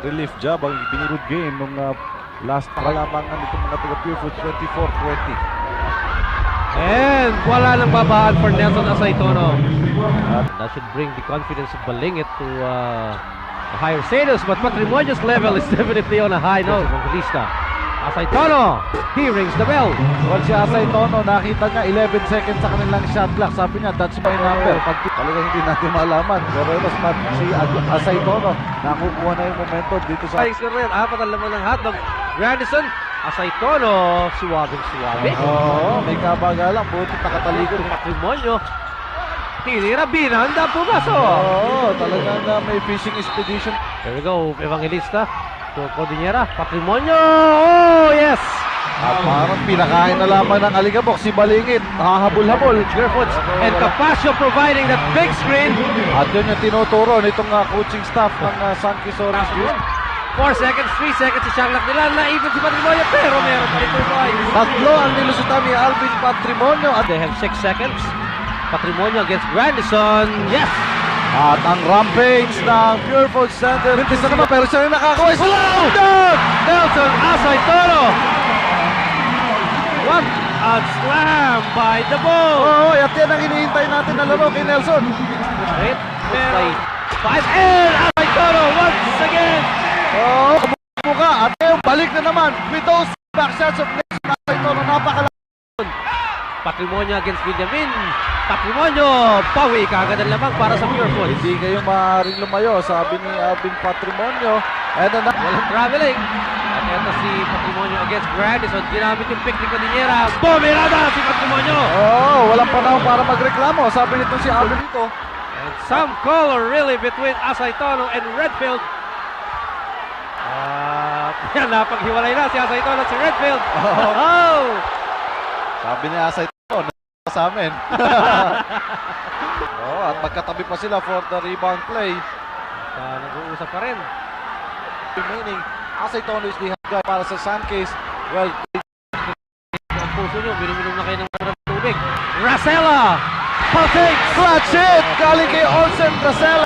relief job ang binirod game nung last kalamangan itong mga taga-Purefoot 24-20. And wala nang babaan for Nelson Asaytono. That should bring the confidence of Balingit to a higher status, but Patrimonio's level is definitely on a high note. Evangelista Asaytono, he rings the bell. Well, si Asaytono, nakita niya 11 seconds sa kanilang shot clock. Sabi niya, that's my number. Pag talaga hindi natin malaman. Pero si Asaytono, nakukuha na yung momentum dito sa... Apat ang laman ng hotdog. Grandison, Asaytono, suwabing-suwabe. Oo, may kabagalang. Buti nakatalikod. Patrimonio, tinira, binanda, pumasok. Oo, talagang may fishing expedition. There we go, Evangelista. Cordillera, Patrimonio, oh yes! At parang pinakain na lamang ng aligabok si Balingit. Nakahabol-habol. Squarefoots and Capasio providing that big screen. At yun yung tinuturo nitong coaching staff ng San Quezon Youth. 4 seconds, 3 seconds sa shot clock nila. Naipon si Patrimonio pero meron pa rin 2 points. Tatlo ang nilusutan ni Alvin Patrimonio. At They have 6 seconds. Patrimonio against Grandison. Yes! At ang rampage ng Purefoot Center. Mintis na naman pero siya rin nakakuha. Nelson Asaytono. What a slam by the ball. Oo, at yan ang hinihintay natin na laro kay Nelson. Great. Pero 5 and Asaytono once again. Oo, kamuka. At ngayon, balik na naman with those back shots of Nelson Asaytono. Napakalakas. Patrimonio against Villamin. Patrimonio, pawi kagad ang lamang para sa Purefoot. Hindi kayo maaaring lumayo, sabi ni Alvin Patrimonio. And then, Walang traveling. At eto si Patrimonio against Grandison. Ginamit yung pick ni Cordillera. Bumirada si Patrimonio. walang panahon para magreklamo. Sabi nito si Alvin dito. And some color really between Asaytono and Redfield. Yan, napaghiwalay na si Asaytono at si Redfield. Oh! Sabi ni Asaytono, sa amin. At magkatabi pa sila for the rebound play. Nag-uusap pa rin. Remaining, Asaytono is the hot guy para sa Suncase. Well, Ang puso nyo, binuminom na kayo ng maraming tubig. Racela! Patik! clutch hit! Galing kay Olsen Racela.